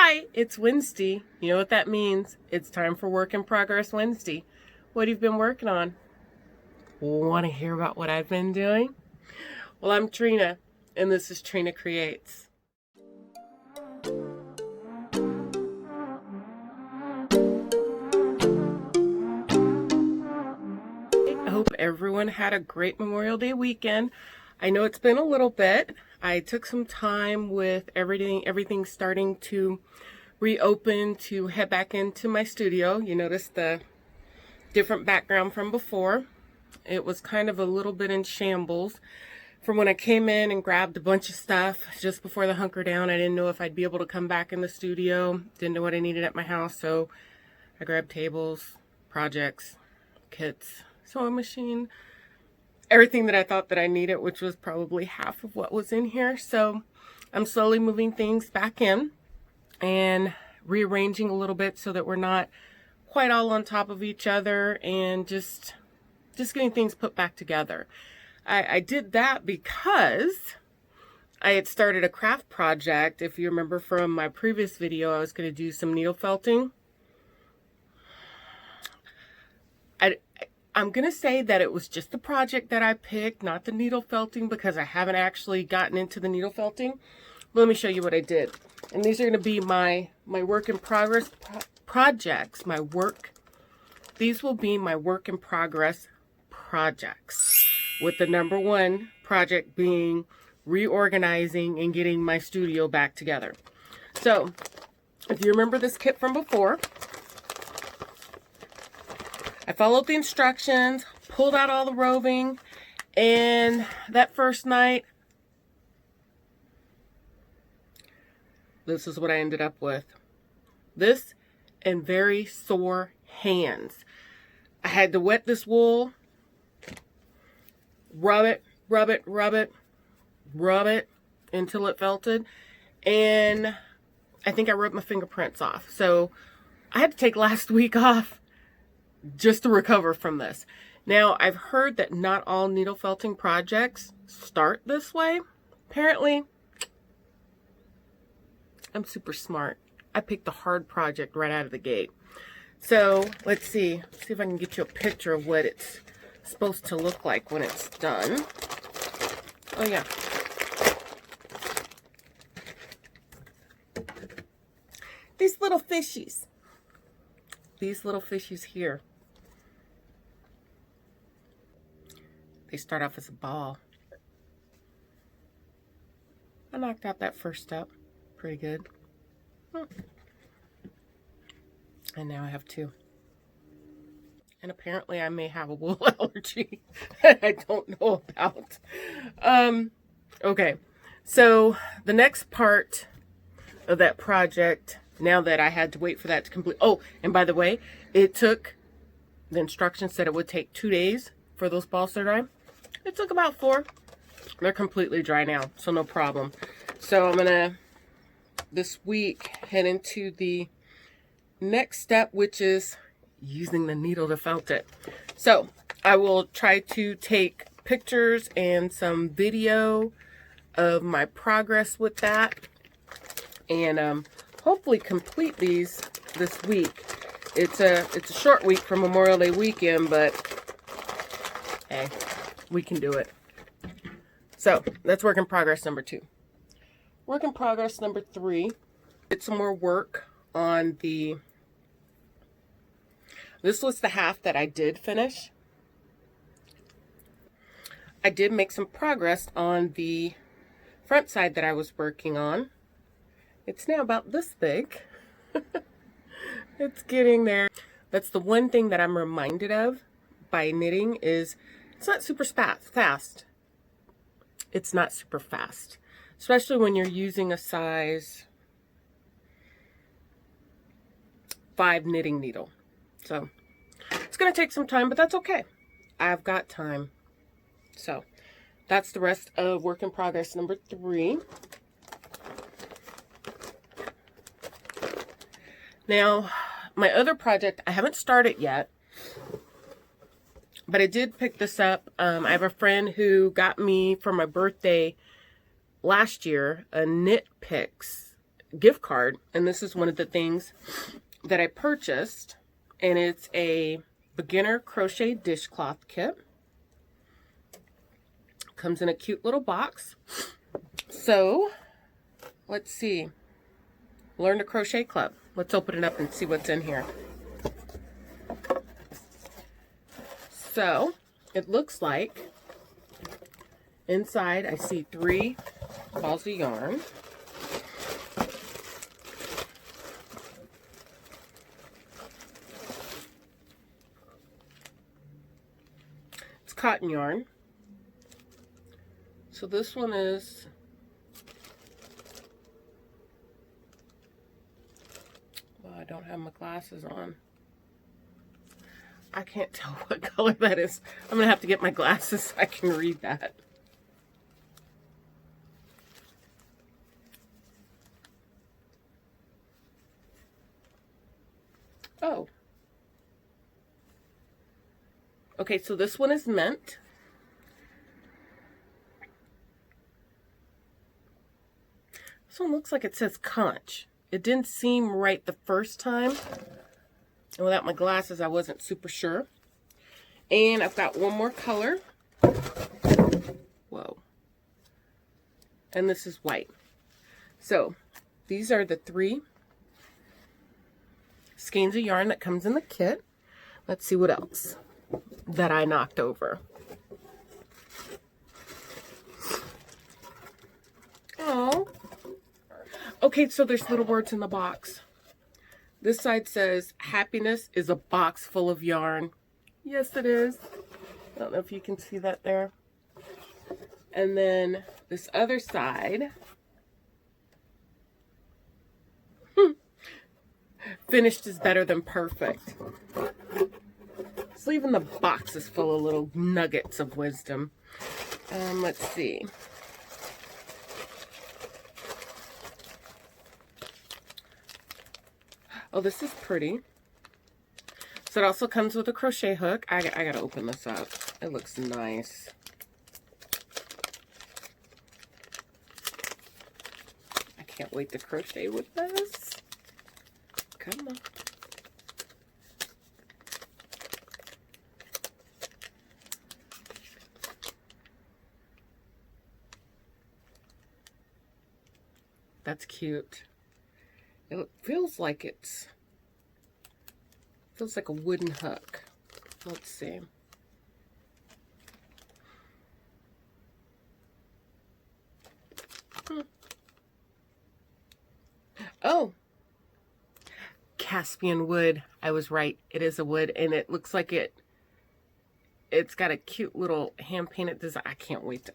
Hi, it's Wednesday. You know what that means? It's time for Work in Progress Wednesday. What have you been working on? Want to hear about what I've been doing? Well, I'm Trina, and this is Trina Creates. I hope everyone had a great Memorial Day weekend. I know it's been a little bit. I took some time with everything starting to reopen to head back into my studio. You notice the different background from before. It was kind of a little bit in shambles. From when I came in and grabbed a bunch of stuff just before the hunker down, I didn't know if I'd be able to come back in the studio. Didn't know what I needed at my house, so I grabbed tables, projects, kits, sewing machine, everything that I thought that I needed, which was probably half of what was in here. So I'm slowly moving things back in and rearranging a little bit so that we're not quite all on top of each other, and just getting things put back together. I did that because I had started a craft project. If you remember from my previous video, I was going to do some needle felting. I'm going to say that it was just the project that I picked, not the needle felting, because I haven't actually gotten into the needle felting. But let me show you what I did. And these are going to be my work in progress projects. These will be my work in progress projects, with the number one project being reorganizing and getting my studio back together. So if you remember this kit from before, I followed the instructions, pulled out all the roving, and that first night, this is what I ended up with. This and very sore hands. I had to wet this wool, rub it until it felted, and I think I rubbed my fingerprints off. So I had to take last week off just to recover from this. Now, I've heard that not all needle felting projects start this way. Apparently, I'm super smart. I picked the hard project right out of the gate. So let's see if I can get you a picture of what it's supposed to look like when it's done. Oh yeah. These little fishies here. They start off as a ball. I knocked out that first step. Pretty good. And now I have two. And apparently I may have a wool allergy that I don't know about. Okay, so the next part of that project, now that I had to wait for that to complete. Oh, and by the way, the instructions said it would take 2 days for those balls to dry. It took about 4. They're completely dry now, so no problem. So I'm gonna, this week, head into the next step, which is using the needle to felt it. So I will try to take pictures and some video of my progress with that, and hopefully complete these this week. It's a short week for Memorial Day weekend, but hey, we can do it. So that's work in progress number 2. Work in progress number 3. Did some more work on the, this was the half that I did finish. I did make some progress on the front side that I was working on. It's now about this big. It's getting there. That's the one thing that I'm reminded of by knitting is it's not super fast. It's not super fast, especially when you're using a size 5 knitting needle. So it's going to take some time, but that's okay. I've got time. So that's the rest of work in progress number 3. Now, my other project, I haven't started yet, but I did pick this up. I have a friend who got me for my birthday last year a Knit Picks gift card, and this is one of the things that I purchased, and it's a beginner crochet dishcloth kit. Comes in a cute little box. So let's see. Learn to Crochet Club. Let's open it up and see what's in here. So it looks like inside I see 3 balls of yarn. It's cotton yarn. So this one is I don't have my glasses on. I can't tell what color that is. I'm gonna have to get my glasses so I can read that. Oh. Okay, so this one is mint. This one looks like it says conch. It didn't seem right the first time. And without my glasses, I wasn't super sure. And I've got one more color. Whoa. And this is white. So these are the 3 skeins of yarn that comes in the kit. Let's see what else that I knocked over. Oh. Okay, so there's little words in the box. This side says, happiness is a box full of yarn. Yes, it is. I don't know if you can see that there. And then this other side, finished is better than perfect. So even the box is full of little nuggets of wisdom. Let's see. Oh, this is pretty. So it also comes with a crochet hook. I gotta open this up. It looks nice. I can't wait to crochet with this. Come on. That's cute. It feels like feels like a wooden hook. Let's see. Oh, Caspian wood. I was right. It is a wood, and it looks like it's got a cute little hand painted design. I can't wait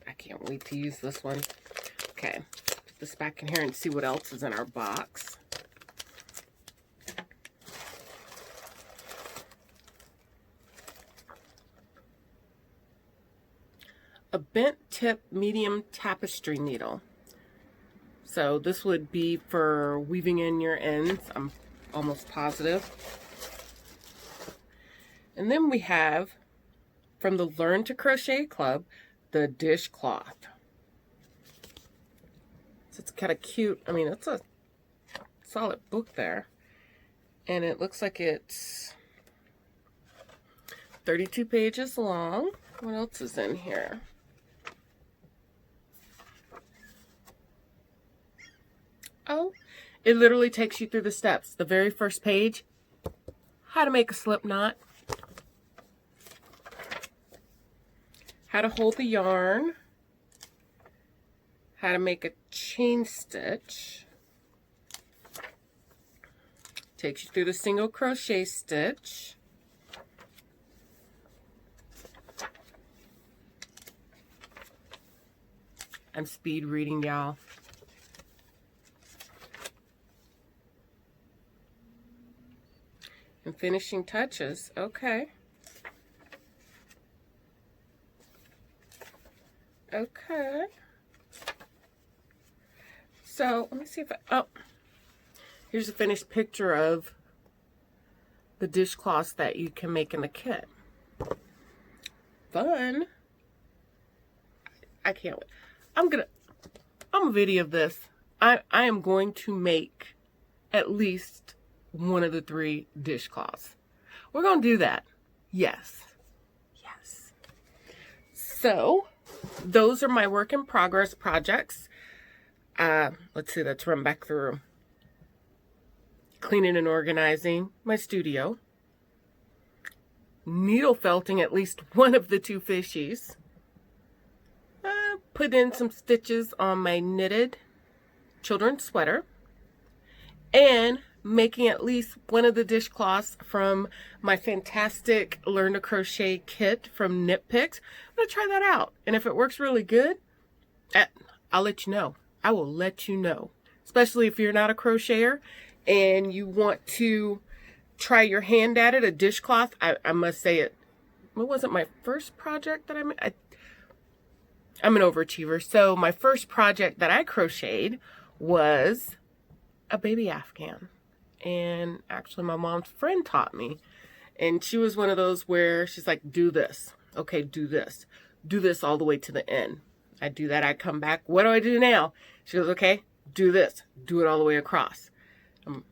to use this one. Okay, put this back in here and see what else is in our box. A bent tip medium tapestry needle. So this would be for weaving in your ends, I'm almost positive. And then we have, from the Learn to Crochet Club, the dishcloth. So it's kind of cute. I mean, it's a solid book there. And it looks like it's 32 pages long. What else is in here? Oh, it literally takes you through the steps. The very first page, how to make a slip knot, how to hold the yarn, how to make a chain stitch, takes you through the single crochet stitch, I'm speed reading, y'all. And finishing touches. Okay. Okay. So, let me see if oh, here's a finished picture of the dishcloths that you can make in the kit. Fun. I can't wait. I'm gonna video this I am going to make at least one of the 3 dishcloths. We're going to do that. Yes. Yes. So, those are my work in progress projects. Let's see, let's run back through. Cleaning and organizing my studio. Needle felting at least one of the 2 fishies. Put in some stitches on my knitted children's sweater. And making at least one of the dishcloths from my fantastic Learn to Crochet kit from Knit Picks. I'm going to try that out. And if it works really good, I'll let you know. I will let you know. Especially if you're not a crocheter and you want to try your hand at it, a dishcloth. I must say it wasn't my first project that I made. I'm an overachiever. So my first project that I crocheted was a baby Afghan. And actually my mom's friend taught me. And she was one of those where she's like, do this. Okay, do this. Do this all the way to the end. I do that. I come back. What do I do now? She goes, okay, do this. Do it all the way across. Do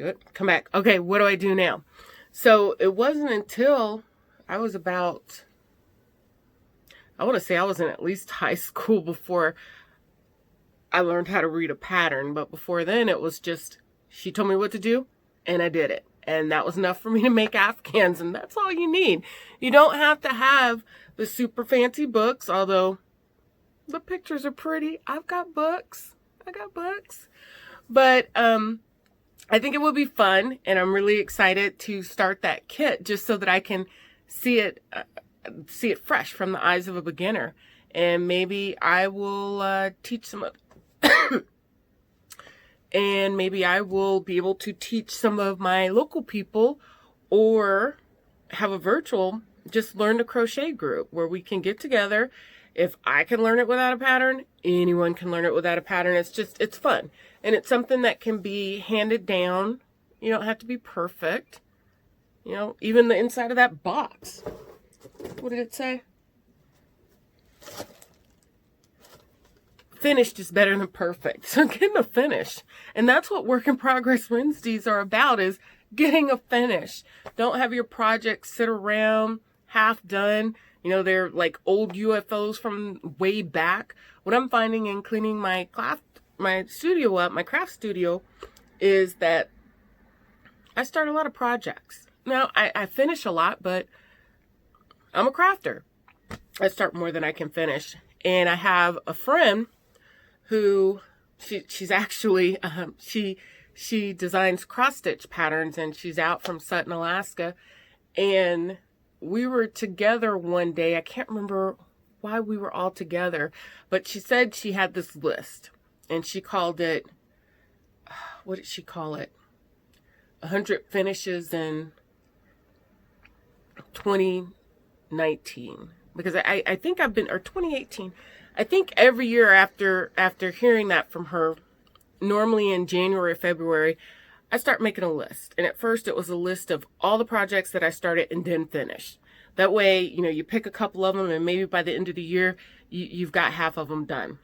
it. Come back. Okay, what do I do now? So it wasn't until I was about, I want to say I was in at least high school before I learned how to read a pattern. But before then, it was just, she told me what to do, and I did it. And that was enough for me to make Afghans, and that's all you need. You don't have to have the super fancy books, although the pictures are pretty. I've got books. But I think it will be fun, and I'm really excited to start that kit just so that I can see it fresh from the eyes of a beginner. And maybe I will teach some of and maybe I will be able to teach some of my local people or have a virtual just Learn to Crochet group where we can get together. If I can learn it without a pattern, anyone can learn it without a pattern. It's fun. And it's something that can be handed down. You don't have to be perfect. You know, even the inside of that box. What did it say? Finished is better than perfect. So getting a finish. And that's what Work in Progress Wednesdays are about, is getting a finish. Don't have your projects sit around half done. You know, they're like old UFOs from way back. What I'm finding in cleaning my studio up, my craft studio, is that I start a lot of projects. Now, I finish a lot, but I'm a crafter. I start more than I can finish. And I have a friend who, she's actually, she designs cross-stitch patterns, and she's out from Sutton, Alaska. And we were together one day. I can't remember why we were all together, but she said she had this list, and she called it, what did she call it? 100 finishes in 2019. Because I think I've been, or 2018. I think every year after hearing that from her, normally in January or February, I start making a list. And at first it was a list of all the projects that I started and then finished. That way, you know, you pick a couple of them, and maybe by the end of the year, you've got half of them done.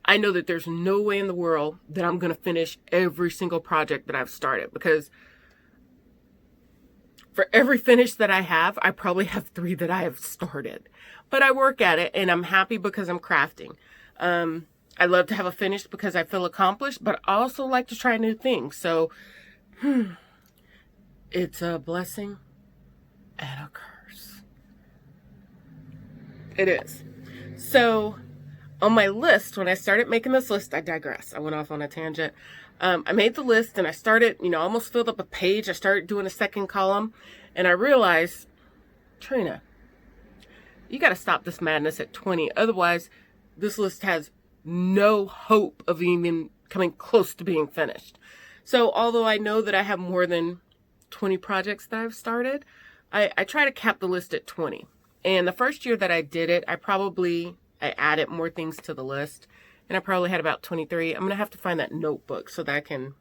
I know that there's no way in the world that I'm going to finish every single project that I've started, because for every finish that I have, I probably have 3 that I have started. But I work at it, and I'm happy because I'm crafting. I love to have a finish because I feel accomplished, but I also like to try new things. So, it's a blessing and a curse. It is. So, on my list, when I started making this list, I digress. I went off on a tangent. I made the list, and I started, almost filled up a page. I started doing a second column, and I realized, Trina, you got to stop this madness at 20. Otherwise, this list has no hope of even coming close to being finished. So, although I know that I have more than 20 projects that I've started, I try to cap the list at 20. And the first year that I did it, I added more things to the list. And I probably had about 23. I'm going to have to find that notebook so that I can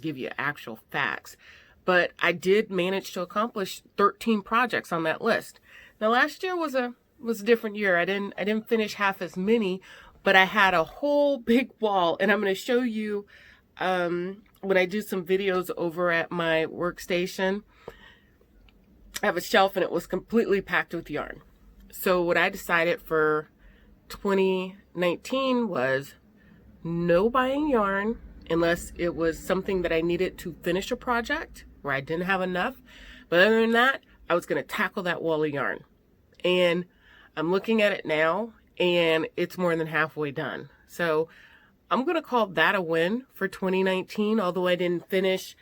give you actual facts. But I did manage to accomplish 13 projects on that list. Now, last year was a different year. I didn't finish half as many, but I had a whole big wall, and I'm going to show you when I do some videos over at my workstation. I have a shelf and it was completely packed with yarn. So what I decided for 2019 was no buying yarn unless it was something that I needed to finish a project where I didn't have enough. But other than that, I was going to tackle that wall of yarn. And I'm looking at it now and it's more than halfway done. So I'm going to call that a win for 2019, although I didn't finish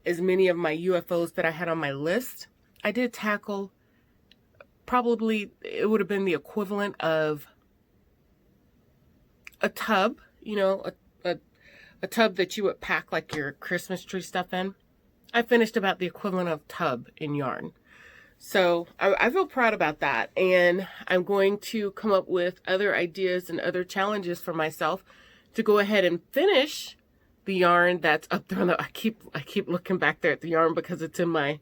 as many of my UFOs that I had on my list. I did tackle probably, it would have been the equivalent of a tub, you know, a tub that you would pack like your Christmas tree stuff in. I finished about the equivalent of tub in yarn. So I feel proud about that. And I'm going to come up with other ideas and other challenges for myself to go ahead and finish the yarn that's up there. I keep looking back there at the yarn because it's in my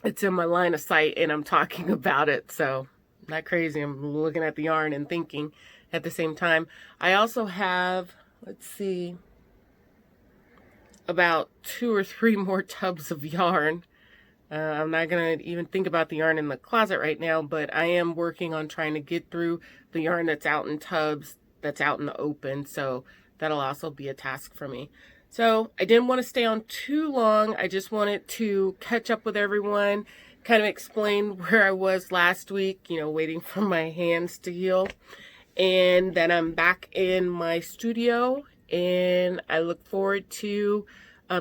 line of sight and I'm talking about it. So not crazy. I'm looking at the yarn and thinking at the same time. I also have, let's see, about 2 or 3 more tubs of yarn. I'm not going to even think about the yarn in the closet right now, but I am working on trying to get through the yarn that's out in tubs, that's out in the open. So that'll also be a task for me. So I didn't want to stay on too long. I just wanted to catch up with everyone, kind of explain where I was last week, you know, waiting for my hands to heal. And then I'm back in my studio and I look forward to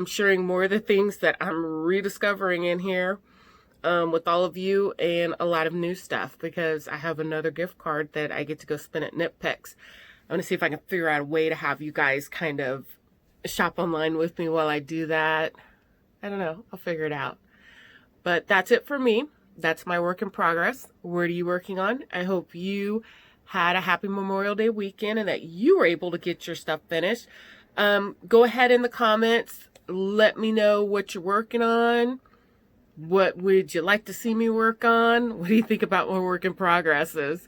sharing more of the things that I'm rediscovering in here with all of you, and a lot of new stuff because I have another gift card that I get to go spend at Knit Picks. I'm going to see if I can figure out a way to have you guys kind of shop online with me while I do that. I don't know. I'll figure it out. But that's it for me. That's my work in progress. What are you working on? I hope you had a happy Memorial Day weekend and that you were able to get your stuff finished. Go ahead in the comments. Let me know what you're working on. What would you like to see me work on? What do you think about my work in progress is?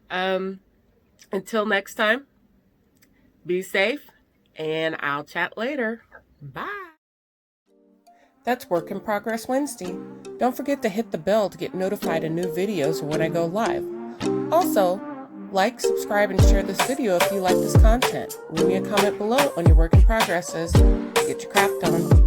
Until next time, be safe, and I'll chat later. Bye. That's Work in Progress Wednesday. Don't forget to hit the bell to get notified of new videos when I go live. Also, like, subscribe, and share this video if you like this content. Leave me a comment below on your work in progresses. Get your craft on.